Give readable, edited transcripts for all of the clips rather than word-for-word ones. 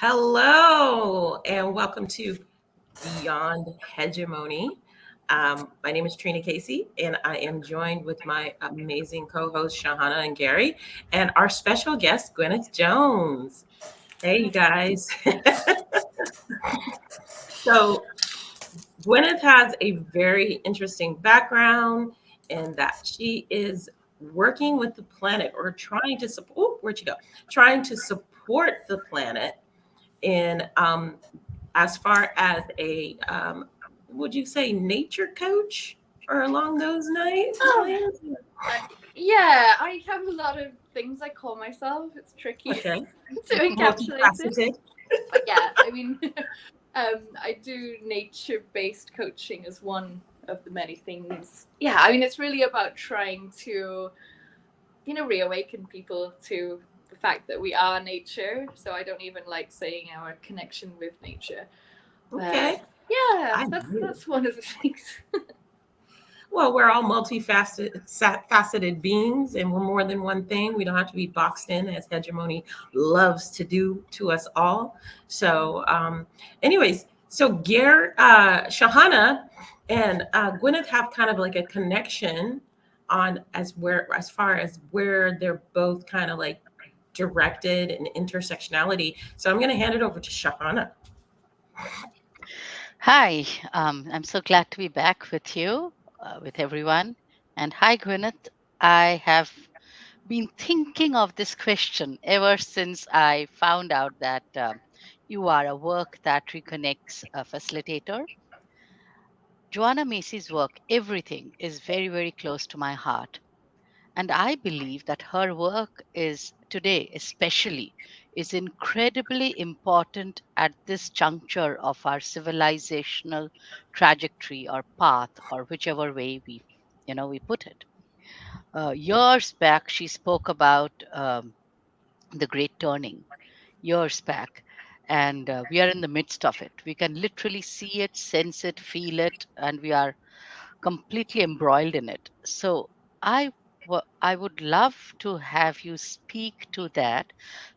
Hello, and welcome to Beyond Hegemony. My name is Trina Casey, and I am joined with my amazing co hosts, Sahana and Garry, and our special guest, Gwyneth Jones. Hey, you guys. So, Gwyneth has a very interesting background in that she is working with the planet or trying to support, where'd you go? Trying to support the planet in as far as a would you say nature coach or along those Oh, lines? yeah, I have a lot of things I call myself. It's tricky Okay, to encapsulate it. multifaceted. But yeah, I mean, I do nature-based coaching as one of the many things. Yeah, I mean, it's really about trying to, reawaken people to the fact that we are nature. So I don't even like saying our connection with nature. But Okay, yeah, I that's do. that's one of the things. Well, we're all multifaceted beings, and we're more than one thing. We don't have to be boxed in, as hegemony loves to do to us all. So, anyways, so Shahana and Gwyneth have kind of like a connection on as far as where they're both kind of like directed and intersectionality. So I'm going to hand it over to Shahana. Hi, I'm so glad to be back with you, with everyone. And hi, Gwyneth. I have been thinking of this question ever since I found out that you are a work that reconnects a facilitator. Joanna Macy's work, everything, is very, very close to my heart. And I believe that her work is today, especially, is incredibly important at this juncture of our civilizational trajectory or path, or whichever way we put it. Years back, she spoke about the Great Turning. Years back. And we are in the midst of it. We can literally see it, sense it, feel it, and we are completely embroiled in it. So I I would love to have you speak to that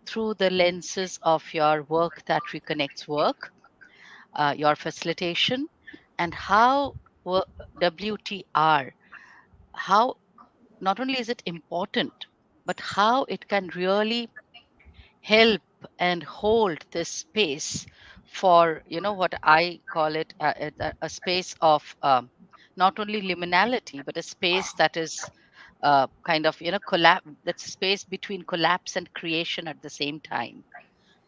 through the lenses of your work that reconnects work, your facilitation, and how WTR, how not only is it important, but how it can really help and hold this space for what I call it a space of not only liminality but a space that is kind of collapse, that's a space between collapse and creation at the same time.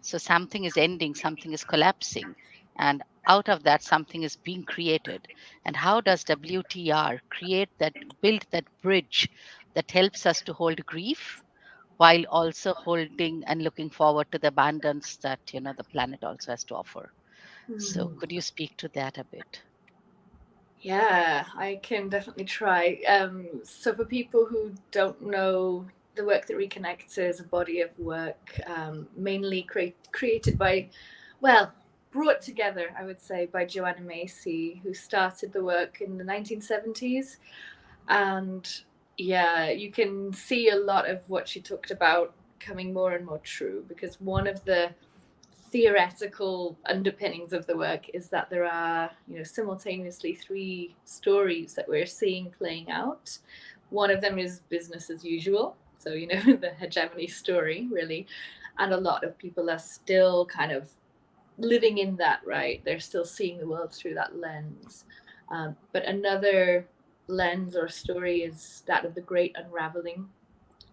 So something is ending, something is collapsing, and out of that something is being created. And how does WTR create that, build that bridge that helps us to hold grief while also holding and looking forward to the abundance that the planet also has to offer? So could you speak to that a bit? Yeah, I can definitely try. So, for people who don't know, the work that reconnects is a body of work mainly created by, well, brought together, I would say, by Joanna Macy, who started the work in the 1970s. And yeah, you can see a lot of what she talked about coming more and more true because one of the theoretical underpinnings of the work is that there are, simultaneously three stories that we're seeing playing out. One of them is business as usual, so the hegemony story, really, and a lot of people are still kind of living in that, right? They're still seeing the world through that lens. But another lens or story is that of the great unraveling.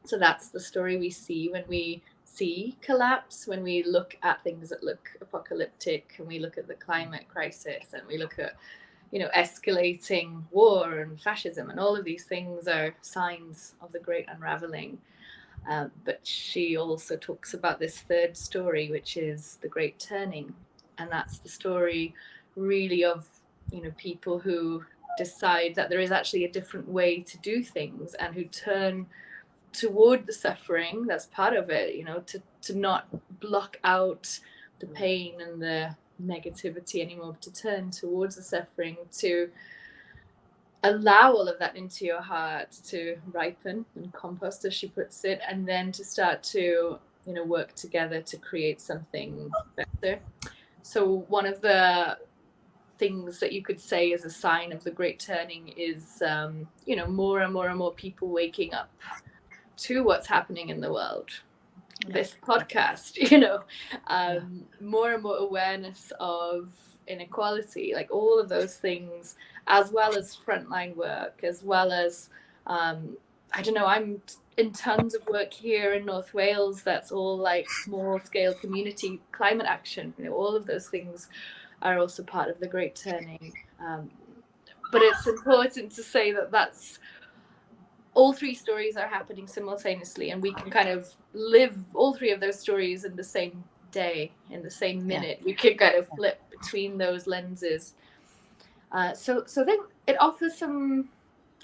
So that's the story we see when we see collapse, when we look at things that look apocalyptic, and we look at the climate crisis, and we look at escalating war and fascism, and all of these things are signs of the great unraveling. But she also talks about this third story, which is the great turning, and that's the story really of people who decide that there is actually a different way to do things and who turn toward the suffering. That's part of it, to not block out the pain and the negativity anymore, but to turn towards the suffering, to allow all of that into your heart to ripen and compost, as she puts it, and then to start to work together to create something better. So one of the things that you could say is a sign of the great turning is, more and more and more people waking up to what's happening in the world. This podcast, more and more awareness of inequality, like all of those things, as well as frontline work, as well as, I don't know, I'm in tons of work here in North Wales that's all like small scale community climate action. All of those things are also part of the great turning. But it's important to say that that's all three stories are happening simultaneously, and we can kind of live all three of those stories in the same day, in the same minute. We can kind of flip between those lenses. So I think it offers some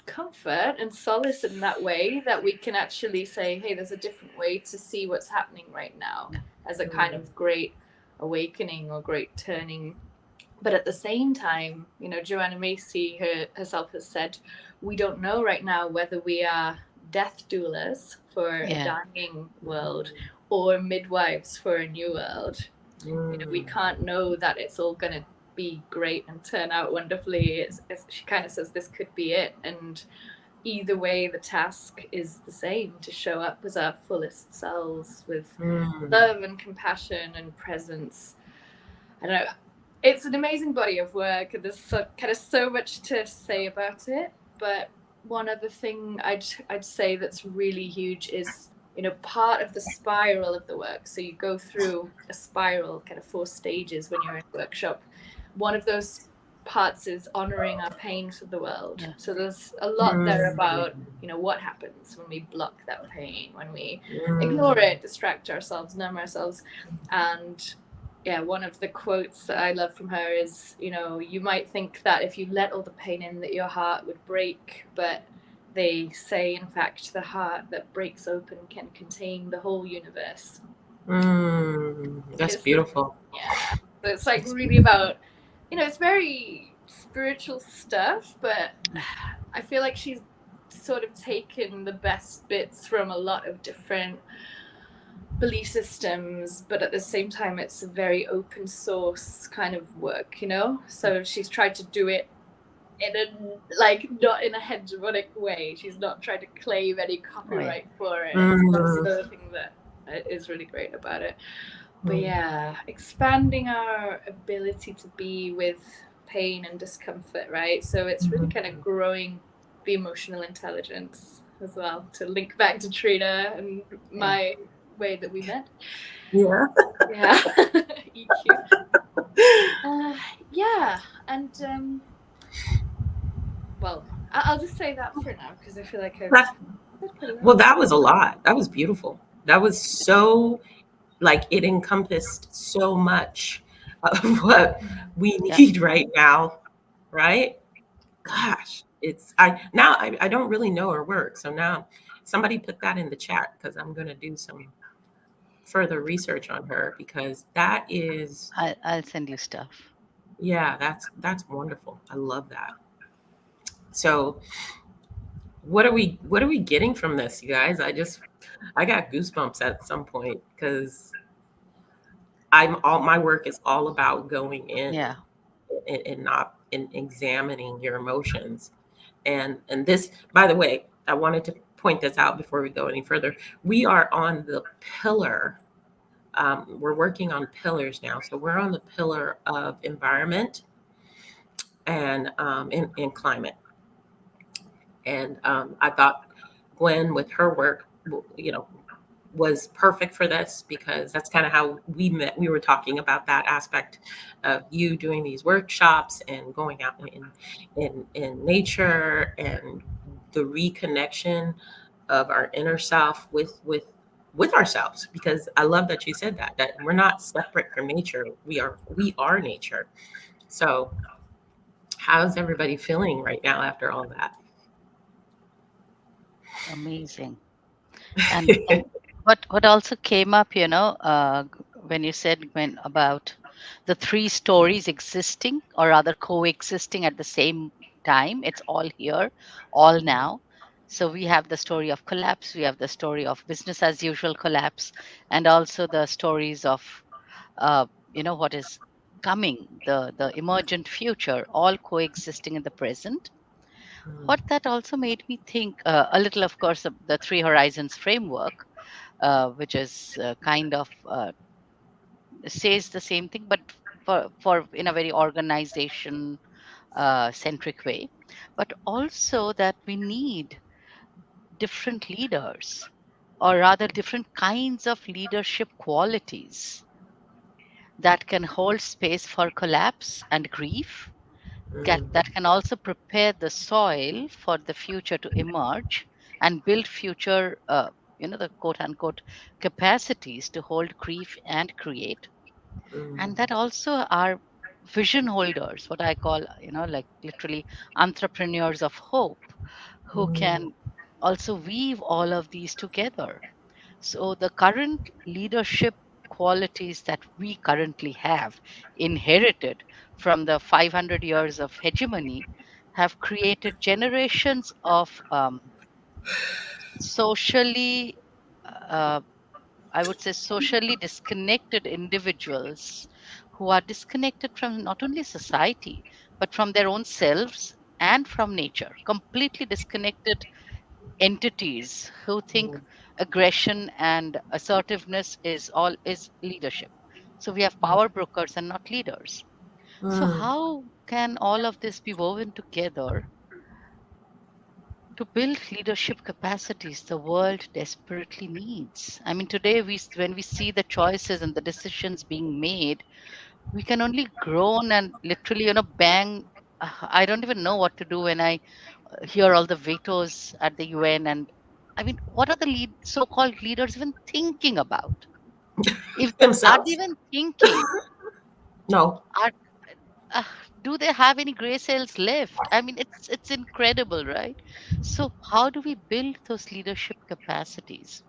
comfort and solace in that way, that we can actually say, hey, there's a different way to see what's happening right now as a kind of great awakening or great turning. But at the same time, Joanna Macy herself has said, we don't know right now whether we are death doulas for a dying world or midwives for a new world. We can't know that it's all going to be great and turn out wonderfully. She kind of says this could be it. And either way, the task is the same, to show up as our fullest selves with love and compassion and presence. I don't know. It's an amazing body of work, and there's so much to say about it. But one other thing I'd say that's really huge is, part of the spiral of the work. So you go through a spiral, kind of 4 stages when you're in a workshop. One of those parts is honoring our pain for the world. So there's a lot there about, what happens when we block that pain, when we ignore it, distract ourselves, numb ourselves. And one of the quotes that I love from her is, you might think that if you let all the pain in, that your heart would break, but they say, in fact, the heart that breaks open can contain the whole universe. That's beautiful. Yeah. So it's like really about, it's very spiritual stuff, but I feel like she's sort of taken the best bits from a lot of different belief systems, but at the same time it's a very open source kind of work, so she's tried to do it in not in a hegemonic way. She's not trying to claim any copyright for it. That's another thing that is really great about it. But expanding our ability to be with pain and discomfort, right? So it's really kind of growing the emotional intelligence as well, to link back to Trina and my way that we met. EQ. And well, I'll just say that for now, because I feel like well, that was a lot. That was beautiful. That was so, like, it encompassed so much of what we need right now, right? Gosh, I don't really know her work, so now somebody put that in the chat, because I'm going to do some further research on her, because that is, I'll send you stuff. Yeah, that's wonderful. I love that. So what are we getting from this, you guys? I got goosebumps at some point, because my work is all about going in and not in examining your emotions. And this, by the way, I wanted to point this out before we go any further. We are on the pillar. We're working on pillars now. So we're on the pillar of environment and in climate. And I thought Gwen, with her work, was perfect for this, because that's kind of how we met. We were talking about that aspect of you doing these workshops and going out in nature, and the reconnection of our inner self with ourselves. Because I love that you said that we're not separate from nature. We are nature. So how's everybody feeling right now after all that? Amazing. And what also came up, when you said, about the 3 stories existing, or rather coexisting at the same time. It's all here, all now. So we have the story of collapse, we have the story of business as usual collapse, and also the stories of what is coming, the emergent future, all coexisting in the present. Mm, What that also made me think a little, of course, of the Three Horizons framework, which is kind of says the same thing, but for in a very organization centric way, but also that we need different leaders, or rather different kinds of leadership qualities that can hold space for collapse and grief, mm, that can also prepare the soil for the future to emerge and build future, the quote unquote capacities to hold grief and create. And mm, that also are vision holders, what I call, like literally entrepreneurs of hope, who mm, can also weave all of these together. So the current leadership qualities that we currently have inherited from the 500 years of hegemony have created generations of socially, uh, I would say, socially disconnected individuals who are disconnected from not only society, but from their own selves and from nature, completely disconnected entities who think mm, aggression and assertiveness is leadership. So we have mm, power brokers and not leaders. So mm. how can all of this be woven together to build leadership capacities the world desperately needs? I mean, today when we see the choices and the decisions being made, we can only groan and literally, bang. I don't even know what to do when I hear all the vetoes at the UN. And I mean, what are the so-called leaders even thinking about? If are they Themselves? even thinking? No. Are uh, do they have any gray cells left? I mean, it's incredible, right? So how do we build those leadership capacities?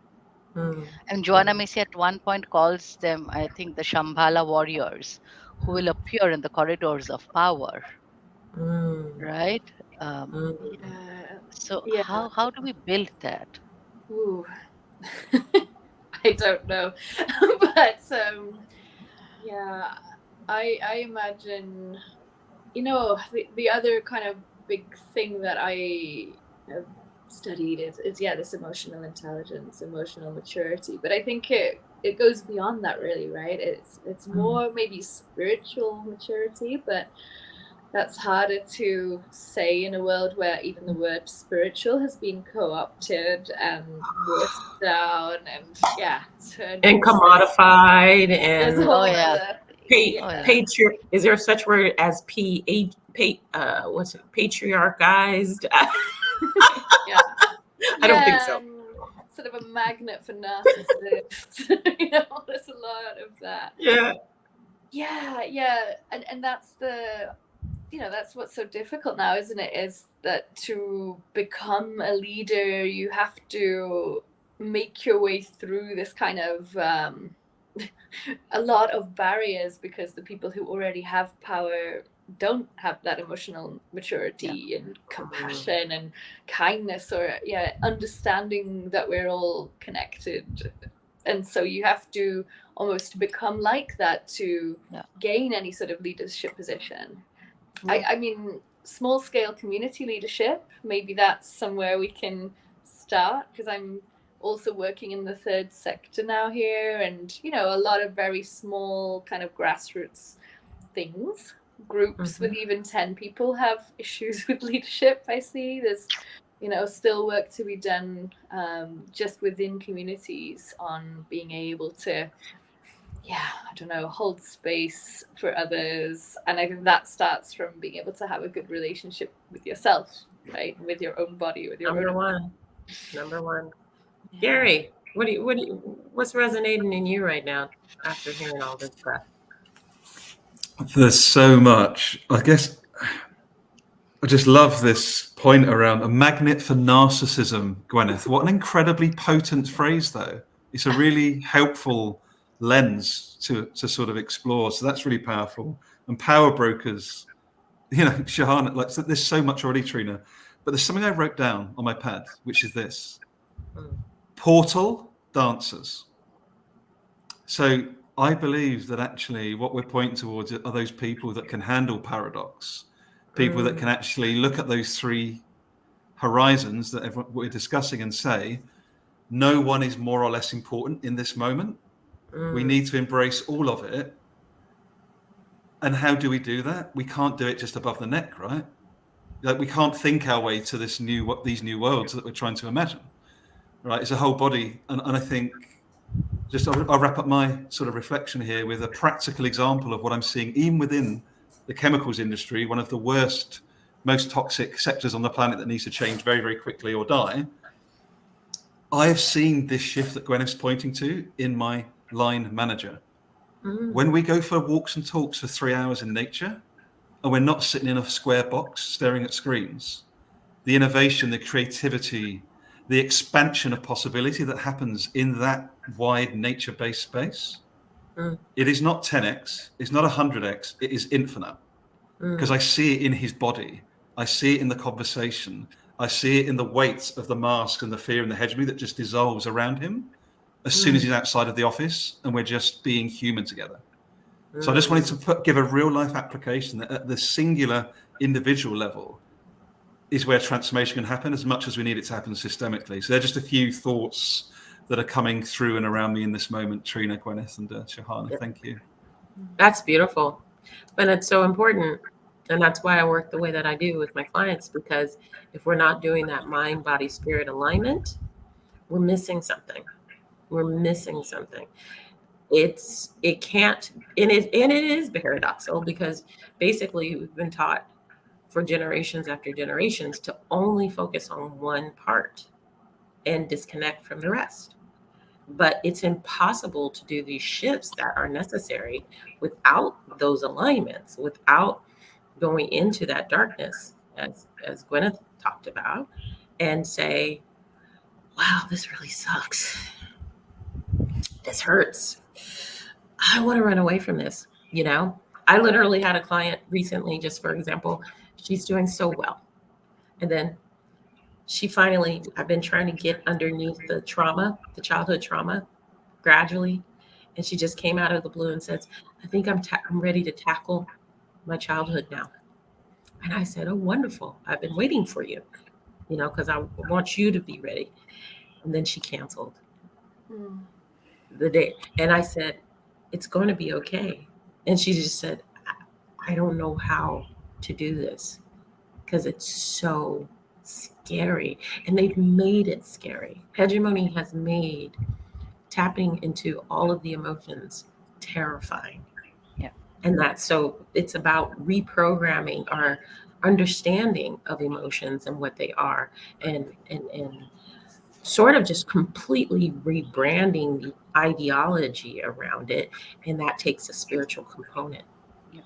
Mm, And Joanna mm, Macy at one point calls them, I think, the Shambhala warriors who will appear in the corridors of power, mm, right? Um, mm. Yeah. so Yeah. how do we build that? Ooh. I don't know. But yeah, I imagine, the other kind of big thing that I have studied is yeah, this emotional intelligence, emotional maturity. But I think it goes beyond that, really, right? It's Mm. more maybe spiritual maturity, but that's harder to say in a world where even the word spiritual has been co-opted and watered down and yeah, turned And into commodified this and Oh whole yeah, other pa- oh yeah. yeah. is there such word as patriarchized? Yeah. I don't think Yeah, so. and sort of a magnet for narcissists. There's a lot of that. Yeah. Yeah, yeah. And that's that's what's so difficult now, isn't it? Is that to become a leader, you have to make your way through this kind of a lot of barriers because the people who already have power don't have that emotional Yeah. maturity and Mm, compassion and kindness, or yeah, understanding that we're all connected. And so you have to almost become like that to Yeah. gain any sort of leadership position. yeah. I mean, small scale community leadership, maybe that's somewhere we can start, because I'm also working in the third sector now here, and a lot of very small kind of grassroots things. Groups with Mhm. even 10 people have issues with leadership. I see there's still work to be done, just within communities on being able to, yeah, I don't know, hold space for others. And I think that starts from being able to have a good relationship with yourself, right? With your own body, with your Number own. one. Number one. Yeah. Gary, what's resonating in you right now after hearing all this stuff? There's so much. I guess I just love this point around a magnet for narcissism, Gwyneth. What an incredibly potent phrase, though. It's a really helpful lens to sort of explore. So that's really powerful. And power brokers, Shahana, like, so there's so much already, Trina. But there's something I wrote down on my pad, which is this: Mm. portal dancers. So I believe that actually what we're pointing towards are those people that can handle paradox, people that can actually look at those three horizons that we're discussing and say, no one is more or less important in this moment. We need to embrace all of it. And how do we do that? We can't do it just above the neck, right? Like, we can't think our way to these new worlds that we're trying to imagine, right? It's a whole body. And I think just I'll wrap up my sort of reflection here with a practical example of what I'm seeing even within the chemicals industry, one of the worst, most toxic sectors on the planet that needs to change very, very quickly or die. I have seen this shift that Gwyneth's pointing to in my line manager. When we go for walks and talks for 3 hours in nature, and we're not sitting in a square box staring at screens, the innovation, the creativity, the expansion of possibility that happens in that wide nature-based space, it is not 10x, it's not 100x, it is infinite. Because I see it in his body, I see it in the conversation, I see it in the weight of the mask and the fear and the hegemony that just dissolves around him as soon as he's outside of the office and we're just being human together. So I just wanted to give a real life application that at the singular individual level is where transformation can happen as much as we need it to happen systemically. So they're just a few thoughts that are coming through and around me in this moment, Trina, Gwyneth, and Sahana. Thank you. That's beautiful. And it's so important. And that's why I work the way that I do with my clients, because if we're not doing that mind, body, spirit alignment, we're missing something. We're missing something. It is paradoxical, because basically we've been taught for generations after generations to only focus on one part and disconnect from the rest. But it's impossible to do these shifts that are necessary without those alignments, without going into that darkness, as Gwyneth talked about, and say, wow, this really sucks. This hurts. I want to run away from this. I literally had a client recently, just for example, she's doing so well. And then I've been trying to get underneath the trauma, the childhood trauma, gradually. And she just came out of the blue and says, I think I'm ready to tackle my childhood now. And I said, oh, wonderful. I've been waiting for you, because I want you to be ready. And then she canceled the date. And I said, it's going to be okay. And she just said, I don't know how to do this because it's so scary. And they've made it scary. Hegemony has made tapping into all of the emotions terrifying. Yeah. And it's about reprogramming our understanding of emotions and what they are, and sort of just completely rebranding the ideology around it. And that takes a spiritual component. Yeah.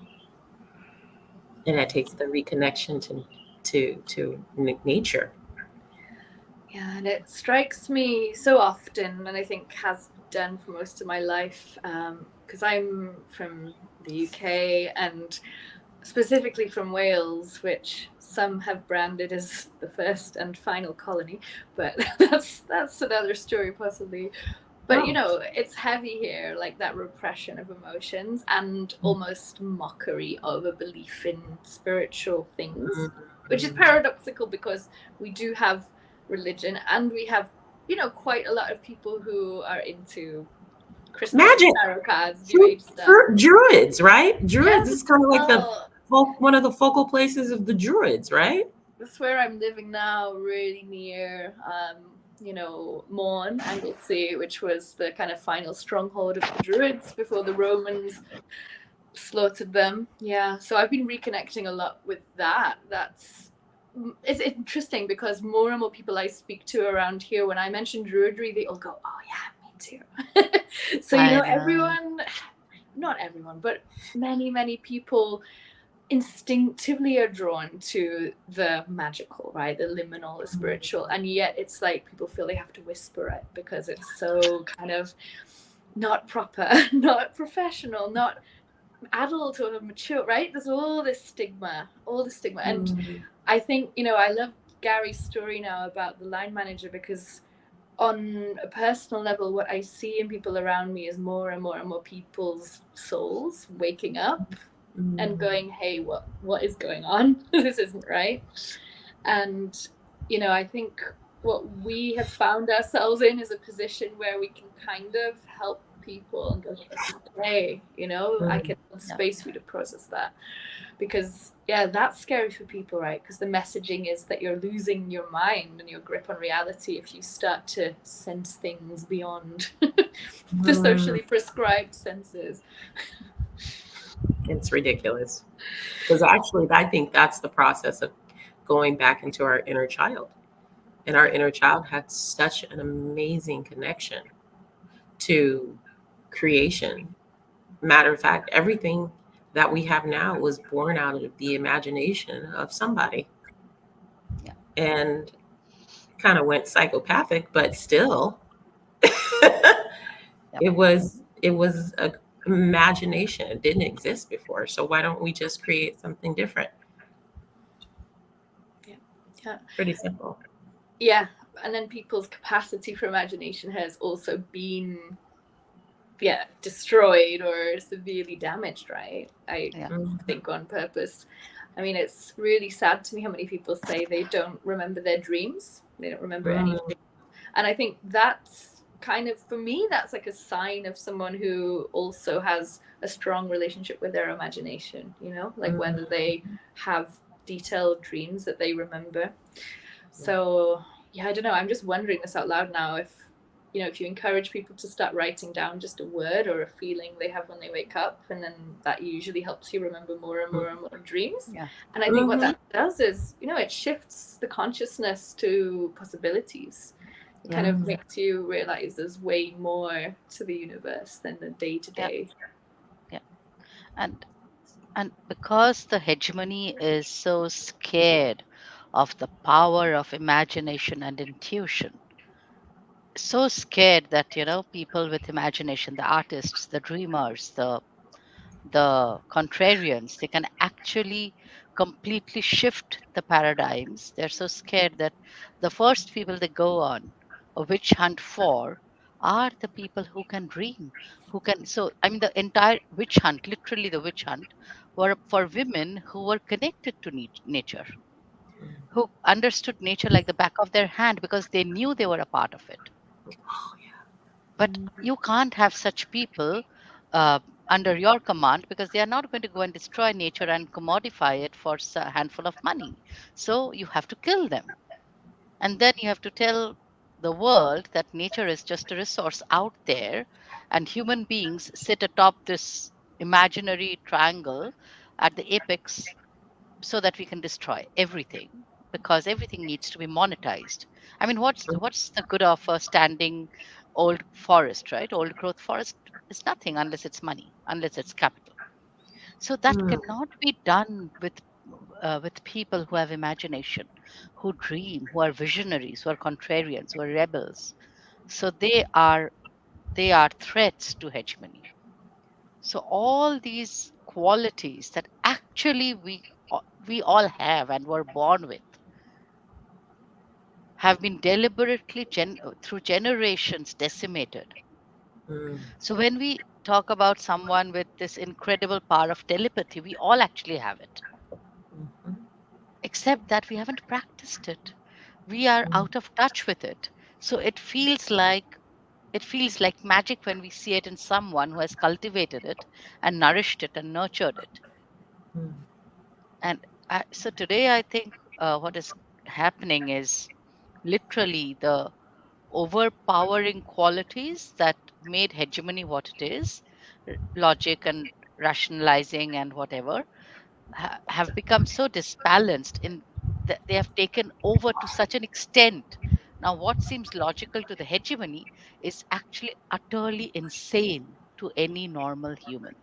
And that takes the reconnection to nature. Yeah, and it strikes me so often, and I think has done for most of my life, because I'm from the UK and specifically from Wales, which some have branded as the first and final colony, but that's another story possibly. But it's heavy here, like that repression of emotions and almost mockery of a belief in spiritual things, which is paradoxical because we do have religion and we have quite a lot of people who are into crystal magic, tarot cards, druids, right? Druids is kind of like well, one of the focal places of the druids, right? That's where I'm living now, really near Morn, Anglesey, which was the kind of final stronghold of the druids before the Romans slaughtered them. Yeah, so I've been reconnecting a lot with that. It's interesting because more and more people I speak to around here, when I mention druidry, they all go, oh yeah, me too. So everyone, not everyone, but many people instinctively are drawn to the magical, right? The liminal, the spiritual, and yet it's like people feel they have to whisper it because it's so kind of not proper, not professional, not adult or mature, right? There's all this stigma, and I think I love Gary's story now about the line manager, because on a personal level, what I see in people around me is more and more and more people's souls waking up and going, hey, what is going on? This isn't right. And, I think what we have found ourselves in is a position where we can kind of help people and go, it's okay, I can hold space for you to process that. Because, that's scary for people, right? Because the messaging is that you're losing your mind and your grip on reality if you start to sense things beyond the socially prescribed senses. It's ridiculous. Because actually, I think that's the process of going back into our inner child. And our inner child had such an amazing connection to creation. Matter of fact, everything that we have now was born out of the imagination of somebody. Yeah. And kind of went psychopathic, but still, it was a imagination. It didn't exist before. So why don't we just create something different? Yeah. Pretty simple. Yeah. And then people's capacity for imagination has also been destroyed or severely damaged, right? I think on purpose. I mean, it's really sad to me how many people say they don't remember their dreams. They don't remember anything. And I think that's kind of, for me, that's like a sign of someone who also has a strong relationship with their imagination, like whether they have detailed dreams that they remember. So, I don't know. I'm just wondering this out loud now, if you encourage people to start writing down just a word or a feeling they have when they wake up, and then that usually helps you remember more and more and more dreams. Yeah. And I think what that does is, it shifts the consciousness to possibilities. It kind of makes you realize there's way more to the universe than the day-to-day. Yeah. And because the hegemony is so scared of the power of imagination and intuition, so scared that people with imagination, the artists, the dreamers, the contrarians, they can actually completely shift the paradigms. They're so scared that the first people they go on a witch hunt for are the people who can dream, who can. So I mean, the entire witch hunt, literally the witch hunt, were for women who were connected to nature, who understood nature like the back of their hand because they knew they were a part of it. But you can't have such people uh, under your command, because they are not going to go and destroy nature and commodify it for a handful of money. So you have to kill them. And then you have to tell the world that nature is just a resource out there, and human beings sit atop this imaginary triangle at the apex so that we can destroy everything, because everything needs to be monetized. I mean, what's the good of a standing old forest, right? Old growth forest is nothing unless it's money, unless it's capital. So that cannot be done with people who have imagination, who dream, who are visionaries, who are contrarians, who are rebels. So they are threats to hegemony. So all these qualities that actually we all have and were born with have been deliberately through generations decimated. So when we talk about someone with this incredible power of telepathy, we all actually have it, except that we haven't practiced it. We are out of touch with it. So it feels like magic when we see it in someone who has cultivated it and nourished it and nurtured it. And so today, I think what is happening is literally the overpowering qualities that made hegemony what it is, logic and rationalizing and whatever, have become so disbalanced in that they have taken over to such an extent. Now, what seems logical to the hegemony is actually utterly insane to any normal human.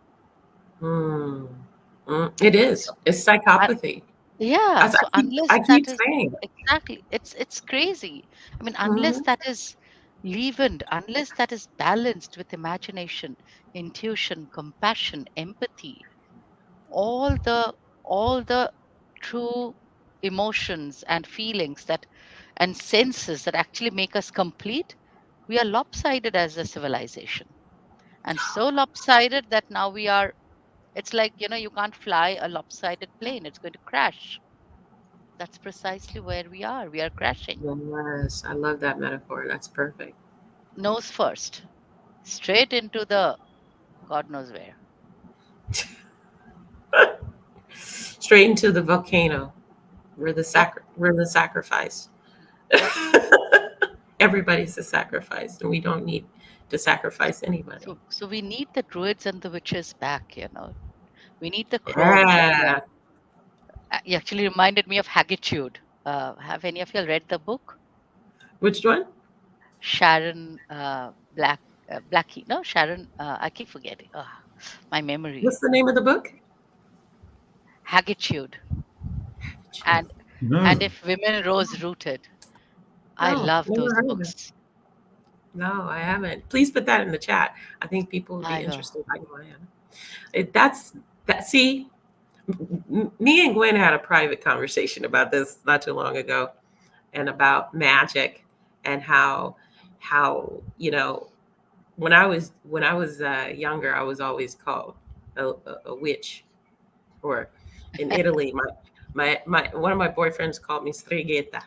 It is. So, It's I, psychopathy. yeah. As So I unless that keep is saying. exactly, it's crazy. I mean, unless Mhm. that is leavened, unless that is balanced with imagination, intuition, compassion, empathy, all the all the true emotions and feelings and senses that actually make us complete, we are lopsided as a civilization. And so lopsided that now it's like, you can't fly a lopsided plane, it's going to crash. That's precisely where we are. We are crashing. Yes, I love that metaphor. That's perfect. Nose first, straight into the God knows where. Straight into the volcano. We're the sacrifice. Everybody's a sacrifice, and we don't need to sacrifice anybody. So we need the druids and the witches back, We need the crones. Yeah. You actually reminded me of Haggitude. Have any of you read the book? Which one? Sharon Blackie. No, Sharon. I keep forgetting. My memory. What's the name of the book? Haggitude. And if women rose rooted. I love those books. No, I haven't. Please put that in the chat. I think people would be interested. I know I am. See, me and Gwen had a private conversation about this not too long ago, and about magic and how when I was younger, I was always called a witch, or in Italy, my one of my boyfriends called me Streghetta.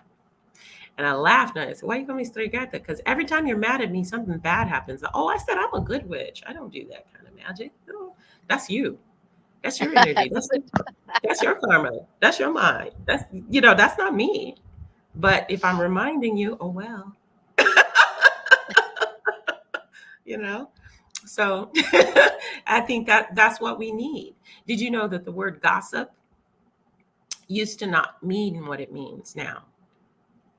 And I laughed and I said, why you call me Streghetta? Because every time you're mad at me, something bad happens. Oh, I said, I'm a good witch. I don't do that kind of magic. No, that's you. That's your energy. That's your karma. That's your mind. That's not me. But if I'm reminding you, oh, well, so I think that's what we need. Did you know that the word gossip used to not mean what it means now?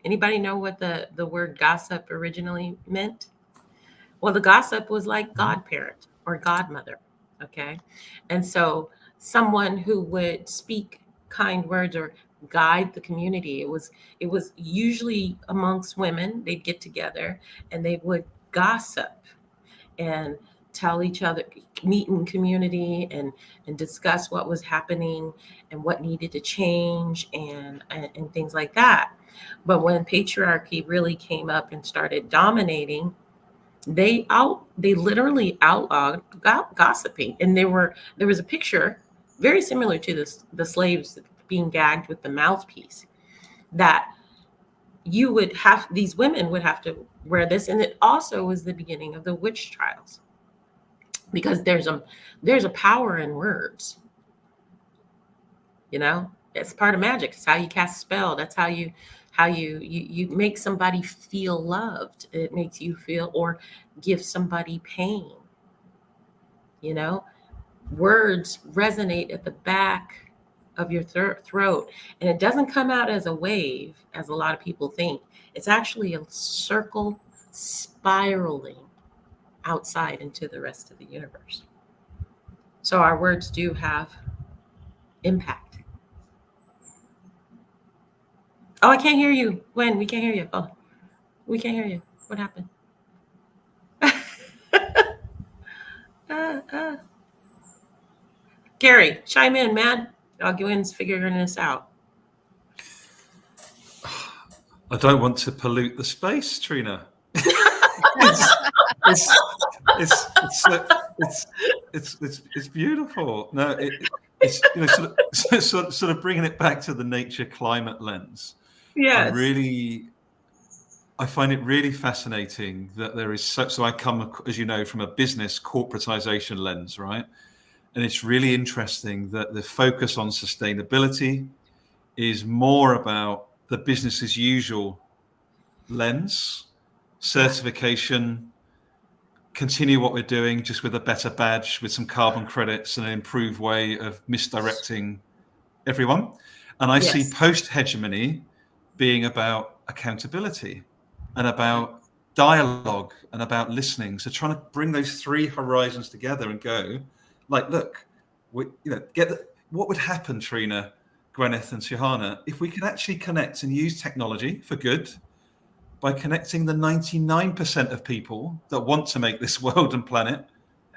Anybody know what the word gossip originally meant? Well, the gossip was like godparent or godmother, okay? And so someone who would speak kind words or guide the community. It was usually amongst women. They'd get together and they would gossip and tell each other, meet in community and discuss what was happening and what needed to change and things like that. But when patriarchy really came up and started dominating, they literally outlawed gossiping. And there was a picture very similar to the slaves being gagged with the mouthpiece, that these women would have to wear this. And it also was the beginning of the witch trials, because there's a power in words. It's part of magic. It's how you cast a spell. That's how you make somebody feel loved. It makes you feel, or give somebody pain. Words resonate at the back of your throat, and it doesn't come out as a wave, as a lot of people think. It's actually a circle spiraling outside into the rest of the universe. So our words do have impact. Oh, I can't hear you, Gwen. We can't hear you. Oh, we can't hear you. What happened? Garry, chime in, man. Gwen's figuring this out. I don't want to pollute the space, Trina. It's beautiful. No, it's sort of bringing it back to the nature climate lens. Yes. I find it really fascinating that there is so I come, as you know, from a business corporatization lens, right? And it's really interesting that the focus on sustainability is more about the business as usual lens, certification, continue what we're doing just with a better badge, with some carbon credits and an improved way of misdirecting everyone. And I see post-hegemony being about accountability and about dialogue and about listening. So trying to bring those three horizons together and go, like, look, what would happen, Trina, Gwyneth, and Sahana, if we could actually connect and use technology for good by connecting the 99% of people that want to make this world and planet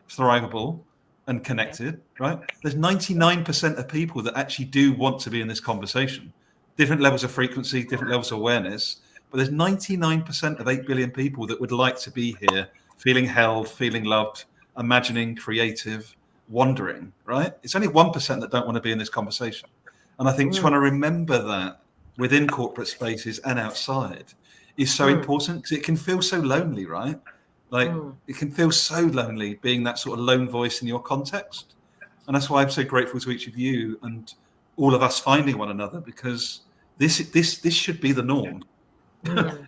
thrivable and connected, right? There's 99% of people that actually do want to be in this conversation. different levels of frequency, different levels of awareness. But there's 99% of 8 billion people that would like to be here, feeling held, feeling loved, imagining, creative, wondering, right? It's only 1% that don't want to be in this conversation. And I think trying to remember that within corporate spaces and outside is so important, because it can feel so lonely, right? Like it can feel so lonely being that sort of lone voice in your context. And that's why I'm so grateful to each of you and all of us finding one another, because this should be the norm.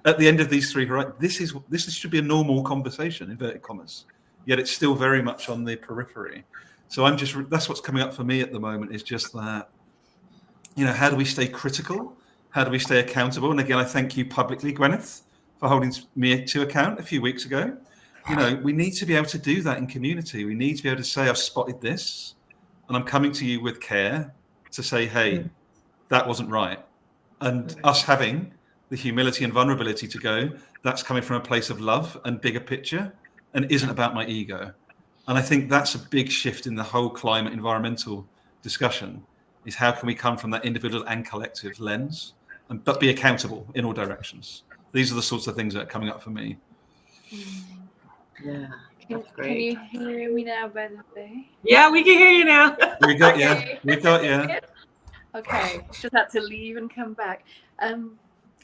At the end of these three, right? This should be a normal conversation, inverted commas. Yet it's still very much on the periphery. So that's what's coming up for me at the moment, is just that, how do we stay critical? How do we stay accountable? And again, I thank you publicly, Gwyneth, for holding me to account a few weeks ago. We need to be able to do that in community. We need to be able to say, I've spotted this, and I'm coming to you with care to say, hey, that wasn't right. And us having the humility and vulnerability to go, that's coming from a place of love and bigger picture, and isn't about my ego. And I think that's a big shift in the whole climate environmental discussion, is how can we come from that individual and collective lens, but be accountable in all directions. These are the sorts of things that are coming up for me. Yeah. Can you hear me now, by the way? Yeah, we can hear you now. We got you. We got you. Okay, just had to leave and come back.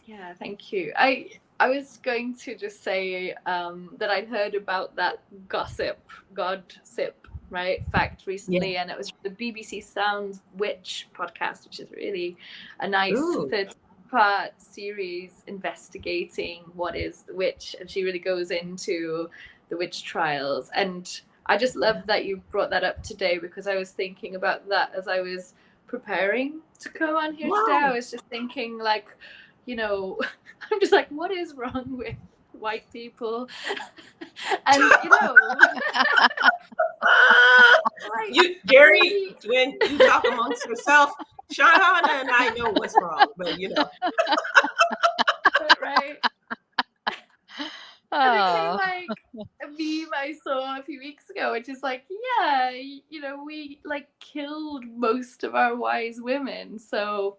Yeah, thank you. I was going to just say that I'd heard about that gossip, right, fact recently, and it was the BBC Sounds Witch podcast, which is really a nice 30-part series investigating what is the witch, and she really goes into the witch trials. And I just love that you brought that up today, because I was thinking about that as I was preparing to come on here today. I was just thinking, like, I'm just like, what is wrong with white people? And you, Garry, when you talk amongst yourself, Sahana and I know what's wrong, but right. And it came like a meme I saw a few weeks ago, which is like, yeah, we like killed most of our wise women. So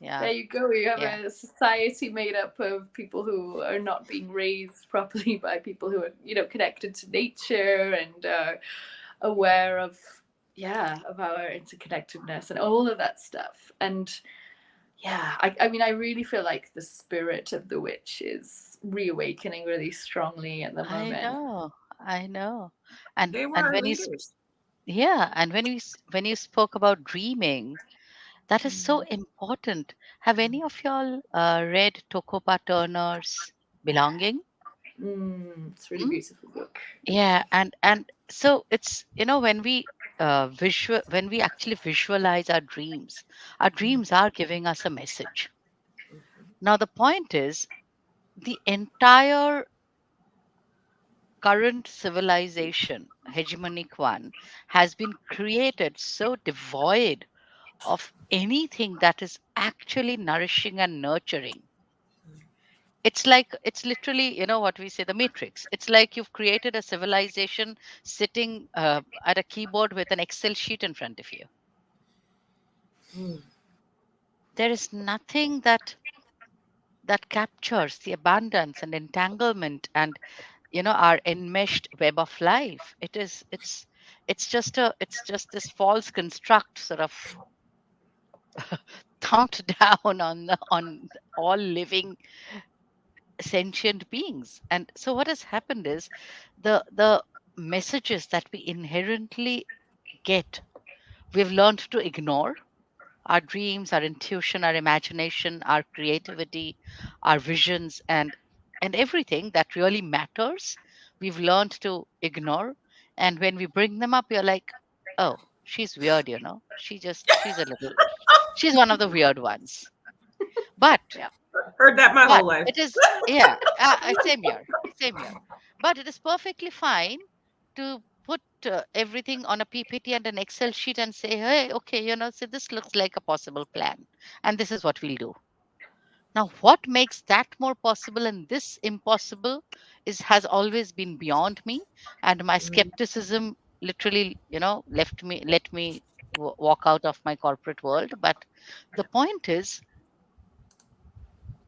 there you go. You have a society made up of people who are not being raised properly by people who are, connected to nature and aware of our interconnectedness and all of that stuff. And I mean, I really feel like the spirit of the witch is reawakening really strongly at the moment. I know. And they were and our when leaders. when you spoke about dreaming, that is so important. Have any of y'all read Tokopa Turner's Belonging? It's a really beautiful book. Yeah, and so it's when we when we actually visualize our dreams are giving us a message. Now the point is, the entire current civilization, hegemonic one, has been created so devoid of anything that is actually nourishing and nurturing. It's literally, what we say, the matrix. It's like you've created a civilization sitting at a keyboard with an Excel sheet in front of you. There is nothing that captures the abundance and entanglement and our enmeshed web of life. It's just this false construct, sort of thumped down on all living sentient beings. And so what has happened is, the messages that we inherently get, we've learned to ignore. Our dreams, our intuition, our imagination, our creativity, our visions, and everything that really matters, we've learned to ignore. And when we bring them up, you're like, oh, she's weird, she's one of the weird ones. But Heard that my whole life. it is, same here, same here. But it is perfectly fine to put everything on a PPT and an Excel sheet and say, hey, okay, so this looks like a possible plan, and this is what we'll do. Now, what makes that more possible and this impossible has always been beyond me, and my skepticism literally, let me walk out of my corporate world. But the point is,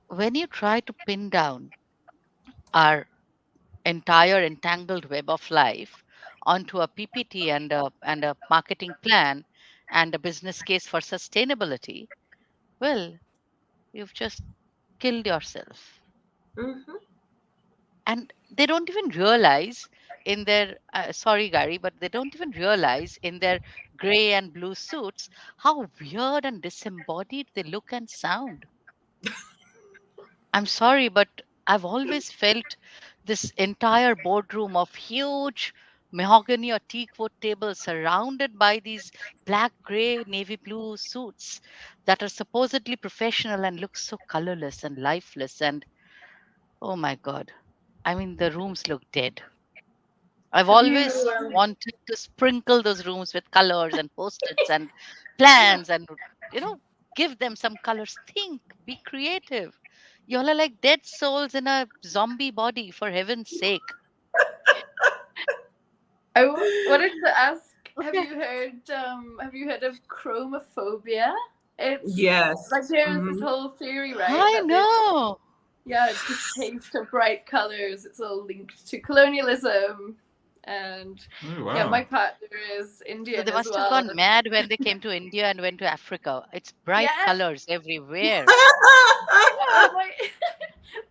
when you try to pin down our entire entangled web of life onto a PPT and a marketing plan and a business case for sustainability, well, you've just killed yourself. Mhm. And they don't even realize in their sorry Gary, but they don't even realize in their gray and blue suits how weird and disembodied they look and sound. I'm sorry, but I've always felt this entire boardroom of huge mahogany or teak wood tables surrounded by these black, gray, navy blue suits that are supposedly professional and look so colorless and lifeless. And oh my God, I mean, the rooms look dead. I've Have you always wanted to sprinkle those rooms with colors and post-its and plans and, you know, give them some colors. Think, be creative. Y'all are like dead souls in a zombie body, for heaven's sake. wanted to ask, Okay. have you heard of chromophobia? It's Yes. like there's this Mhm. whole theory, right? I That know. it's distaste for bright colors. It's all linked to colonialism. And Oh, yeah, my wow. partner is So Indian they as must have well. gone mad when they came to India and went to Africa. It's bright Yes, colors everywhere. yeah,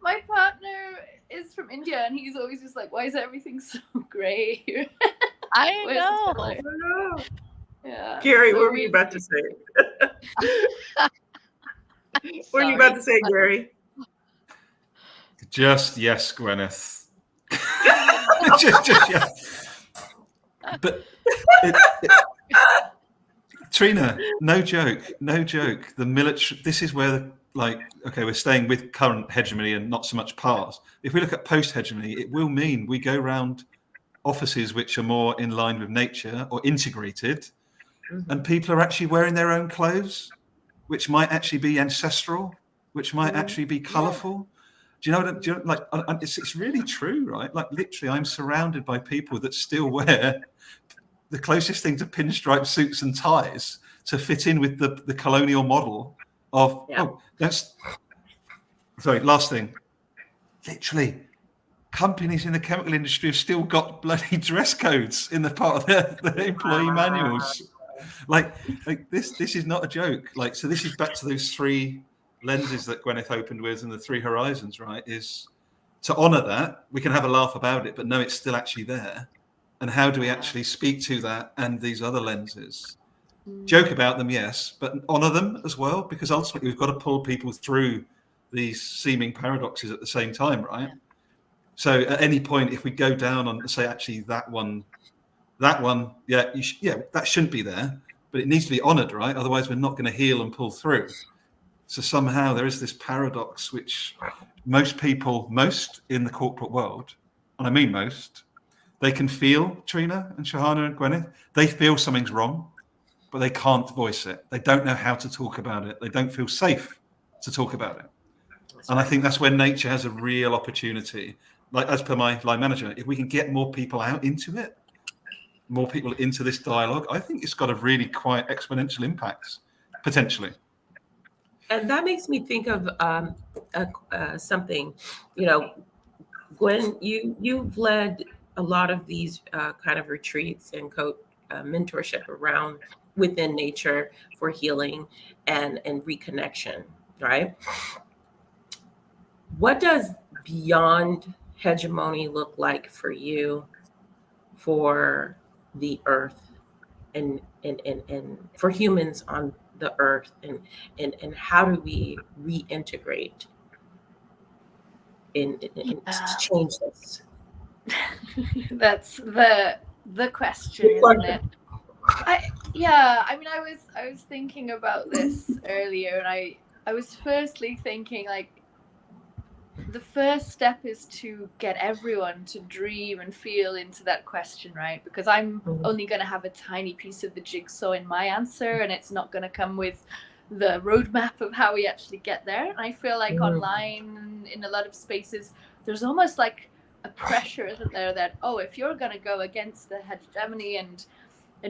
my partner is from India and he's always just like, why is everything so grey here? I Where's the color? know. Yeah. Gary, So what were you about to say? What were you about Sorry. to say, Gary? Just yes, Gwyneth. just yes. But Trina, no joke. The military. This is where, okay, we're staying with current hegemony and not so much past. If we look at post-hegemony, it will mean we go around offices which are more in line with nature or integrated, and people are actually wearing their own clothes, which might actually be ancestral, which might actually be colourful. Do you know what? It's really true, right? Like literally, I'm surrounded by people that still wear the closest thing to pinstripe suits and ties to fit in with the colonial model of last thing. Literally, companies in the chemical industry have still got bloody dress codes in the part of their employee manuals. Like this is not a joke. Like, so this is back to those three lenses that Gwyneth opened with and the three horizons, right? Is to honor that. We can have a laugh about it, but no, it's still actually there. And how do we actually speak to that and these other lenses? Joke about them, yes, but honor them as well, because ultimately we've got to pull people through these seeming paradoxes at the same time, right? Yeah. So at any point, if we go down on, say, actually that one, that shouldn't be there, but it needs to be honored, right? Otherwise, we're not going to heal and pull through. So somehow there is this paradox, which most in the corporate world, and I mean most, they can feel, Trina and Sahana and Gwyneth, they feel something's wrong, but they can't voice it. They don't know how to talk about it. They don't feel safe to talk about it. And I think that's where nature has a real opportunity. Like, as per my line manager, if we can get more people out into it, more people into this dialogue, I think it's got a really quite exponential impact, potentially. And that makes me think of something, you know, Gwen, you've led a lot of these kind of retreats and mentorship around within nature for healing and reconnection, right? What does beyond hegemony look like for you for the earth and for humans on the earth, and how do we reintegrate in to change this? That's the question, isn't it? I mean, I was thinking about this earlier, and I was firstly thinking, like, the first step is to get everyone to dream and feel into that question, right? Because I'm only going to have a tiny piece of the jigsaw in my answer, and it's not going to come with the roadmap of how we actually get there. And I feel like online, in a lot of spaces, there's almost like a pressure, isn't there, that, oh, if you're going to go against the hegemony and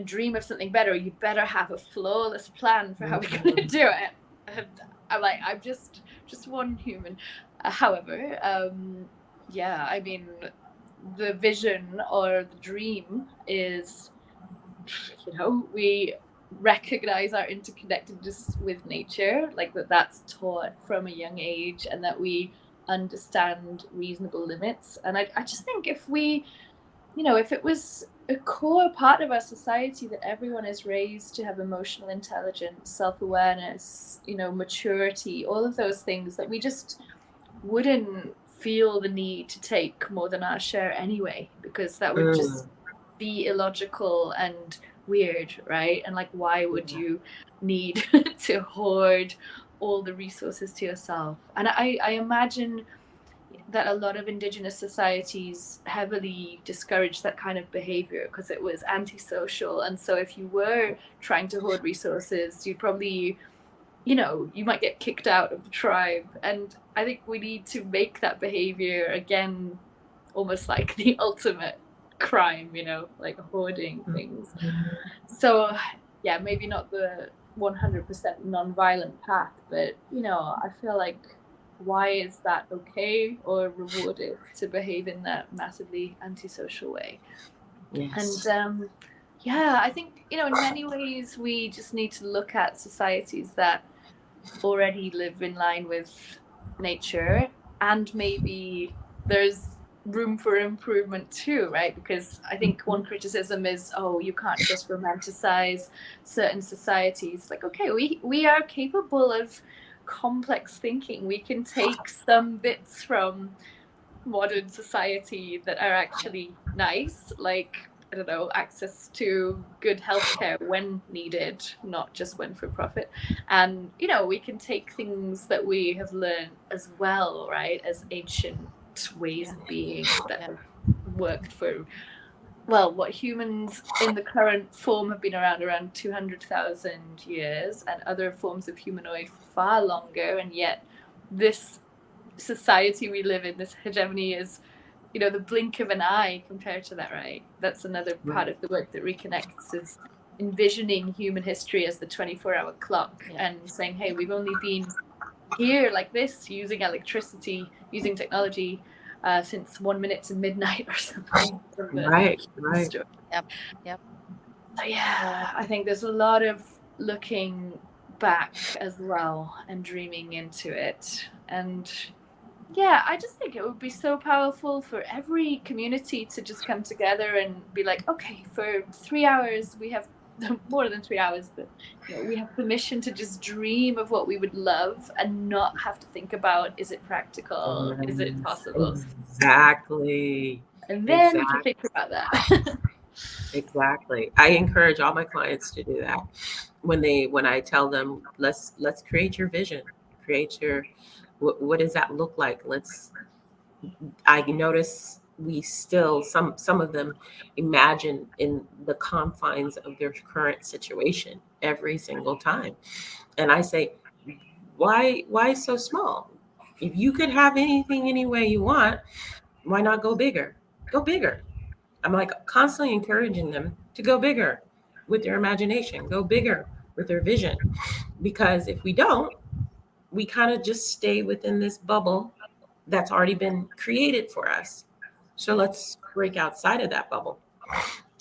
dream of something better, you better have a flawless plan for how we're going to do it. And I'm like, I'm just just one human. However, yeah, I mean, the vision or the dream is, we recognize our interconnectedness with nature, like that's taught from a young age, and that we understand reasonable limits. And I just think if we, if it was a core part of our society that everyone is raised to have emotional intelligence, self-awareness, maturity, all of those things, that we just wouldn't feel the need to take more than our share anyway, because that would just be illogical and weird, right? And like, why would you need to hoard all the resources to yourself? And I imagine that a lot of indigenous societies heavily discouraged that kind of behavior because it was antisocial. And so if you were trying to hoard resources, you'd probably, you might get kicked out of the tribe. And I think we need to make that behavior again almost like the ultimate crime, like hoarding things. So yeah, maybe not the 100% non-violent path, but I feel like, why is that okay or rewarded to behave in that massively antisocial way? Yes. And yeah, I think, in many ways we just need to look at societies that already live in line with nature, and maybe there's room for improvement too, right? Because I think one criticism is, oh, you can't just romanticize certain societies. Like, okay, we are capable of complex thinking. We can take some bits from modern society that are actually nice, like, I don't know, access to good healthcare when needed, not just when for profit. And, we can take things that we have learned as well, right, as ancient ways of being that have worked for, well, what humans in the current form have been around 200,000 years, and other forms of humanoid far longer. And yet this society we live in, this hegemony, is the blink of an eye compared to that, right? That's another part of the work that reconnects, is envisioning human history as the 24-hour clock, and saying, hey, we've only been here like this, using electricity, using technology, since 1 minute to midnight or something. Right. Yep. So yeah, I think there's a lot of looking back as well and dreaming into it. And yeah, I just think it would be so powerful for every community to just come together and be like, okay, for 3 hours, we have more than 3 hours, but we have permission to just dream of what we would love and not have to think about, is it practical? Is it possible? Exactly. And then we can think about that. Exactly. I encourage all my clients to do that. When I tell them, let's create your vision, create your, what does that look like? I notice we still, some of them imagine in the confines of their current situation every single time. And I say, why so small? If you could have anything any way you want, why not go bigger? Go bigger. I'm like constantly encouraging them to go bigger with their imagination, go bigger with their vision. Because if we don't, we kind of just stay within this bubble that's already been created for us. So let's break outside of that bubble.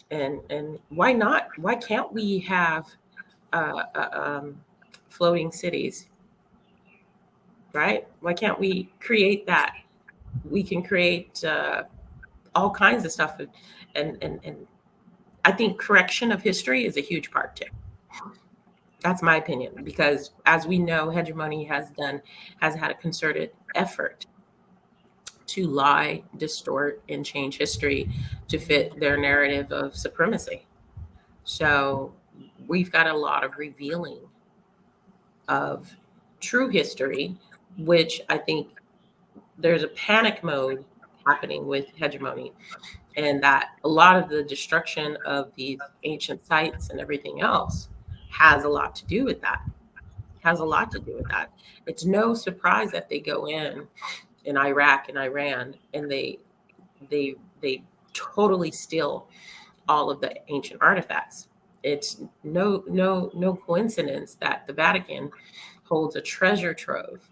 And why not? Why can't we have floating cities, right? Why can't we create that? We can create all kinds of stuff, and I think correction of history is a huge part too. That's my opinion, because as we know, hegemony has had a concerted effort to lie, distort, and change history to fit their narrative of supremacy. So we've got a lot of revealing of true history, which I think there's a panic mode happening with hegemony, and that a lot of the destruction of these ancient sites and everything else has a lot to do with that. Has a lot to do with that. It's no surprise that they go in Iraq and Iran, and they totally steal all of the ancient artifacts. It's no coincidence that the Vatican holds a treasure trove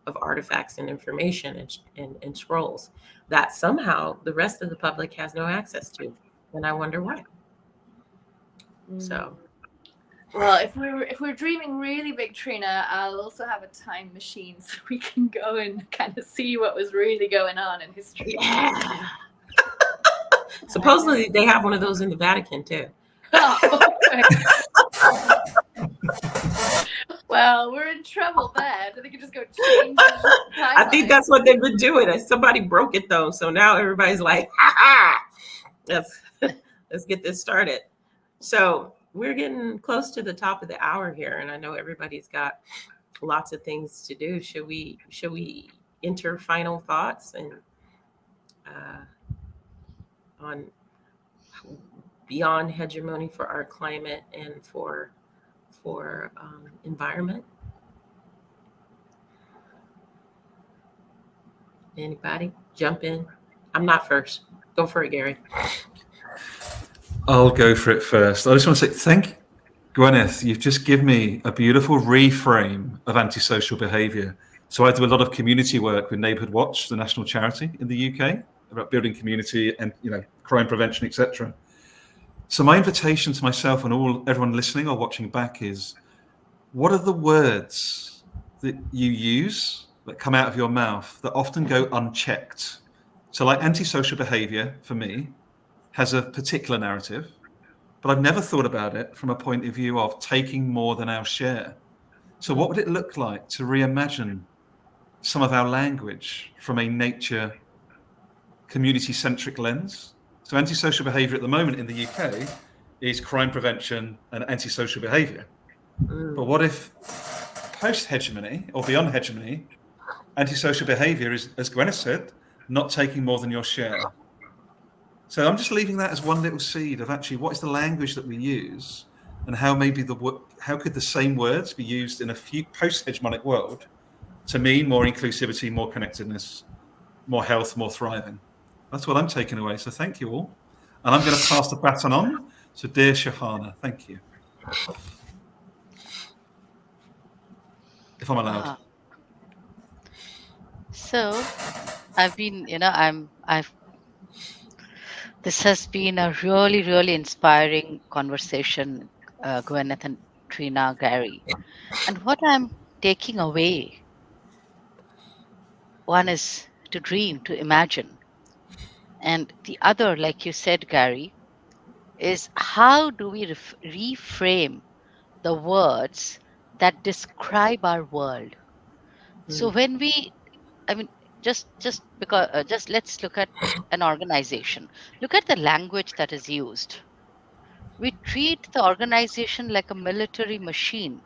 of artifacts and information and scrolls that somehow the rest of the public has no access to. And I wonder why. So, well, if we're dreaming really big, Trina, I'll also have a time machine so we can go and kind of see what was really going on in history. yeah. Supposedly they have one of those in the Vatican too. Oh, okay. Well, we're in trouble there. They can just go change the I think that's what they've been doing. Somebody broke it though, so now everybody's like, "Ha ha! Let's get this started." So we're getting close to the top of the hour here, and I know everybody's got lots of things to do. Should we enter final thoughts and on beyond hegemony for our climate and for environment? Anybody jump in? I'm not first. Go for it, Garry. I'll go for it first. I just want to say thank Gwyneth. You've just given me a beautiful reframe of antisocial behaviour. So I do a lot of community work with Neighbourhood Watch, the national charity in the UK, about building community and crime prevention, etc. So my invitation to myself and everyone listening or watching back is, what are the words that you use that come out of your mouth that often go unchecked? So like antisocial behaviour for me has a particular narrative, but I've never thought about it from a point of view of taking more than our share. So what would it look like to reimagine some of our language from a nature community-centric lens? So antisocial behaviour at the moment in the UK is crime prevention and antisocial behaviour. But what if post-hegemony or beyond hegemony, antisocial behaviour is, as Gwyneth said, not taking more than your share? So I'm just leaving that as one little seed of actually what is the language that we use, and how maybe how could the same words be used in a post-hegemonic world to mean more inclusivity, more connectedness, more health, more thriving. That's what I'm taking away. So thank you all. And I'm going to pass the baton on to dear Sahana. Thank you. If I'm allowed. So I've been, this has been a really, really inspiring conversation, Gwyneth and Trina, Garry. And what I'm taking away, one is to dream, to imagine. And the other, like you said, Garry, is how do we reframe the words that describe our world? So when we, just because, just let's look at an organization. Look at the language that is used. We treat the organization like a military machine.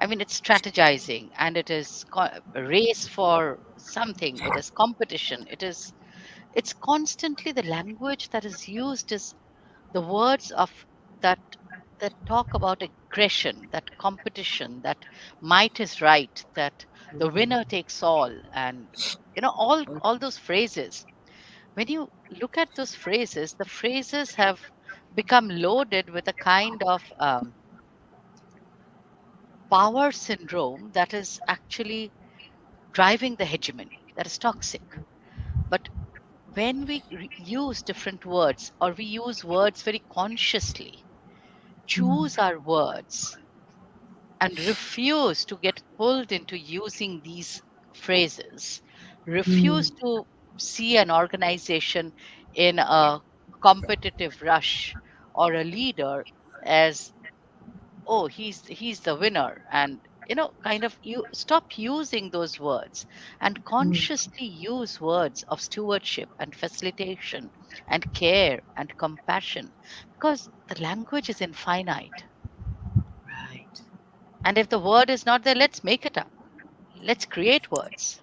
It's strategizing, and it is a race for something. It is competition. It's constantly the language that is used is the words of that that talk about aggression, that competition, that might is right, that the winner takes all, and all those phrases. When you look at those phrases, the phrases have become loaded with a kind of power syndrome that is actually driving the hegemony, that is toxic. But when we use different words, or we use words very consciously, choose our words, and refuse to get pulled into using these phrases, refuse to see an organization in a competitive rush, or a leader as, oh, he's the winner, and kind of, you stop using those words and consciously use words of stewardship and facilitation and care and compassion, because the language is infinite. Right. And if the word is not there, let's make it up. Let's create words.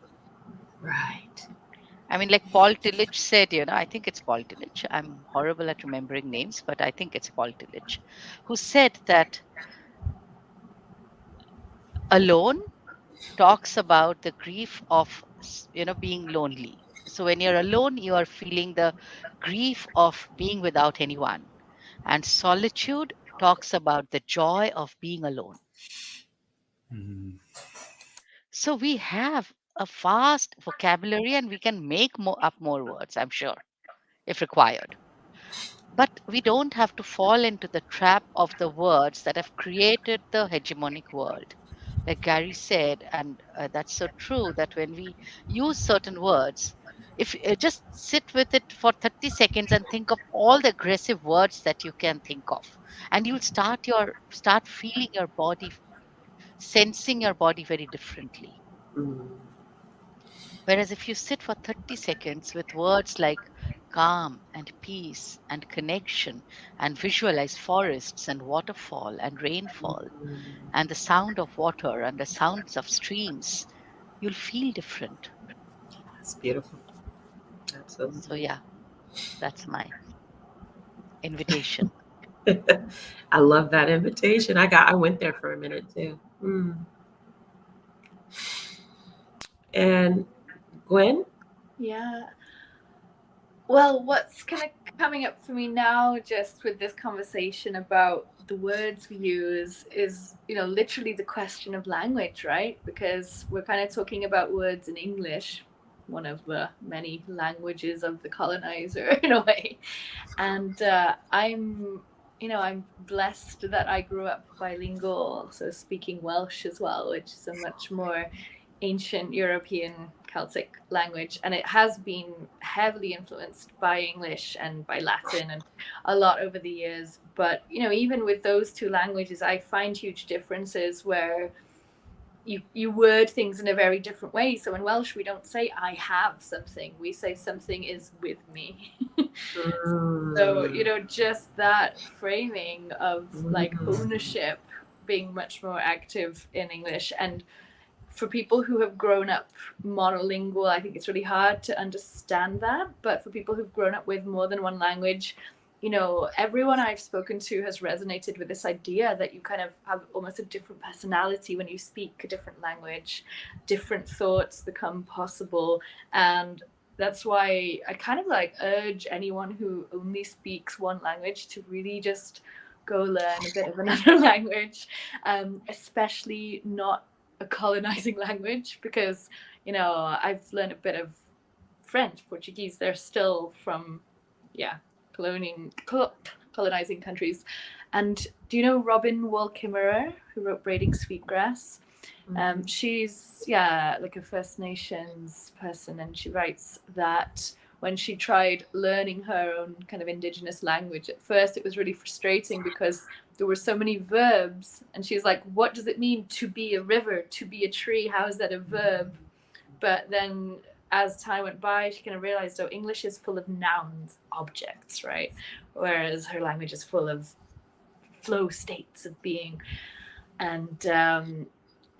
Right. Like Paul Tillich said, I think it's Paul Tillich. I'm horrible at remembering names, but I think it's Paul Tillich, who said that alone talks about the grief of being lonely. So when you're alone, you are feeling the grief of being without anyone, and solitude talks about the joy of being alone. So we have a vast vocabulary and we can make up more words, I'm sure, if required. But we don't have to fall into the trap of the words that have created the hegemonic world. Like Gary said, and that's so true, that when we use certain words, if just sit with it for 30 seconds and think of all the aggressive words that you can think of, and you'll start feeling your body, sensing your body very differently. Mm. Whereas if you sit for 30 seconds with words like calm and peace and connection, and visualize forests and waterfall and rainfall and the sound of water and the sounds of streams, you'll feel different. That's beautiful. So, Absolutely. yeah, that's my invitation. I love that invitation. I went there for a minute too. Mm. And Gwen? Yeah. Well, what's kind of coming up for me now, just with this conversation about the words we use, is, literally the question of language, right? Because we're kind of talking about words in English, one of the many languages of the colonizer in a way. And I'm blessed that I grew up bilingual, so speaking Welsh as well, which is a much more ancient European Celtic language, and it has been heavily influenced by English and by Latin and a lot over the years. But even with those two languages, I find huge differences where you word things in a very different way. So in Welsh, we don't say I have something, we say something is with me. So just that framing of like ownership being much more active in English. And for people who have grown up monolingual, I think it's really hard to understand that. But for people who've grown up with more than one language, everyone I've spoken to has resonated with this idea that you kind of have almost a different personality when you speak a different language. Different thoughts become possible. And that's why I kind of urge anyone who only speaks one language to really just go learn a bit of another language, especially not a colonizing language, because I've learned a bit of French, Portuguese. They're still from colonizing countries. And do you know Robin Wall Kimmerer, who wrote Braiding Sweetgrass? She's like a First Nations person, and she writes that when she tried learning her own kind of indigenous language, at first it was really frustrating because there were so many verbs, and she's like, what does it mean to be a river, to be a tree? How is that a verb? But then as time went by, she kind of realized, English is full of nouns, objects, right? Whereas her language is full of flow states of being. And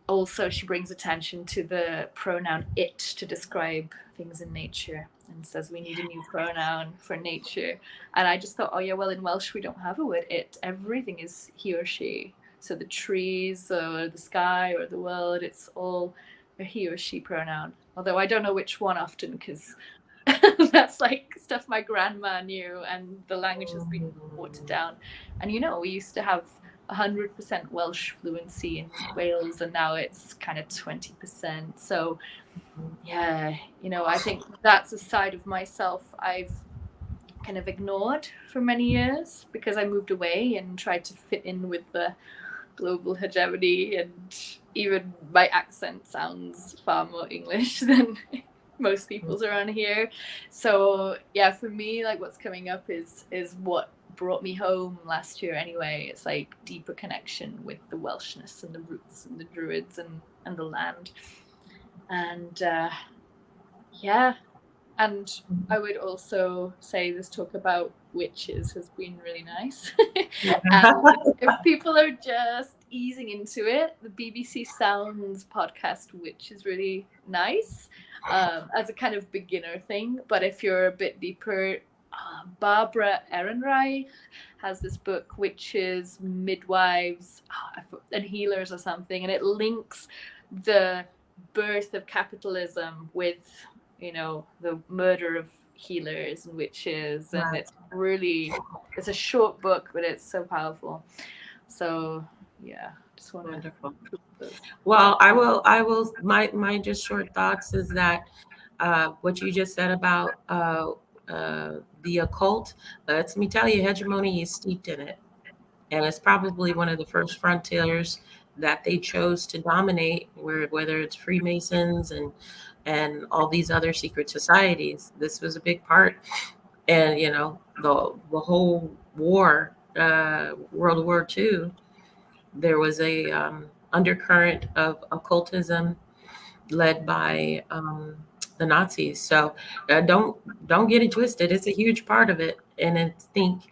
also she brings attention to the pronoun it to describe things in nature, and says we need a new pronoun for nature. And I just thought, well, in Welsh we don't have a word it. Everything is he or she. So the trees or the sky or the world, it's all a he or she pronoun. Although I don't know which one often, because that's like stuff my grandma knew, and the language has been watered down. And we used to have 100% Welsh fluency in Wales, and now it's kind of 20%. So I think that's a side of myself I've kind of ignored for many years, because I moved away and tried to fit in with the global hegemony, and even my accent sounds far more English than most people's around here. So for me, like, what's coming up is what brought me home last year anyway. It's like deeper connection with the Welshness and the roots and the Druids and the land. And and I would also say this talk about witches has been really nice. And if people are just easing into it, the BBC Sounds podcast, which is really nice as a kind of beginner thing. But if you're a bit deeper, Barbara Ehrenreich has this book, Witches, Midwives, and Healers or something, and it links the birth of capitalism with the murder of healers and witches. And it's a short book, but it's so powerful. So yeah, just want to. Wonderful. Well, I will. My just short thoughts is that what you just said about the occult. Let me tell you, hegemony is steeped in it, and it's probably one of the first frontiers that they chose to dominate. Whether it's Freemasons and all these other secret societies, this was a big part. And the whole war, World War II, there was a undercurrent of occultism led by the Nazis. So don't get it twisted. It's a huge part of it, and I think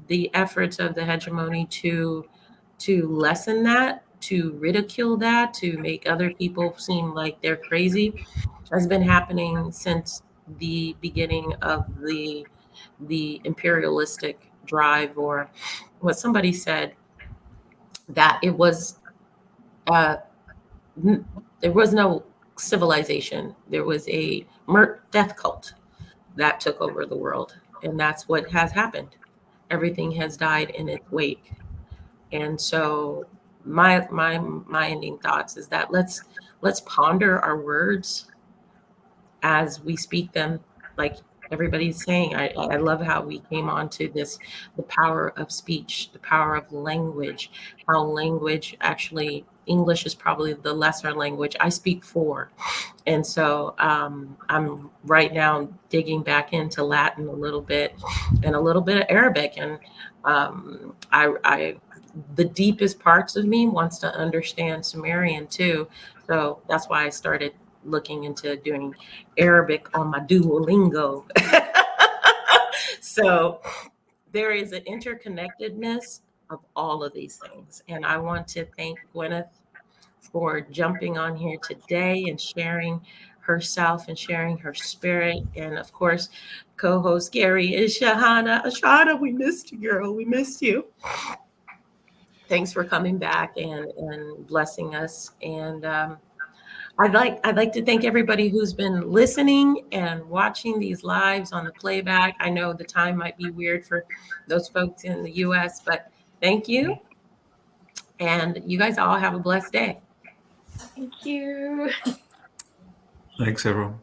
the efforts of the hegemony to lessen that, to ridicule that, to make other people seem like they're crazy, has been happening since the beginning of the imperialistic drive, or what somebody said, that it was there was no civilization. There was a death cult that took over the world, and that's what has happened. Everything has died in its wake. And so my ending thoughts is that let's ponder our words as we speak them, like everybody's saying. I love how we came on to this, the power of speech, the power of language, how language actually, English is probably the lesser language. I speak four. And so I'm right now digging back into Latin a little bit, and a little bit of Arabic. And I the deepest parts of me wants to understand Sumerian too. So that's why I started looking into doing Arabic on my Duolingo. So there is an interconnectedness of all of these things. And I want to thank Gwyneth for jumping on here today and sharing herself and sharing her spirit. And of course, co-host Garry is Sahana. Ashana, we missed you, girl. We missed you. Thanks for coming back and blessing us. And I'd like to thank everybody who's been listening and watching these lives on the playback. I know the time might be weird for those folks in the US, but thank you. And you guys all have a blessed day. Thank you. Thanks, everyone.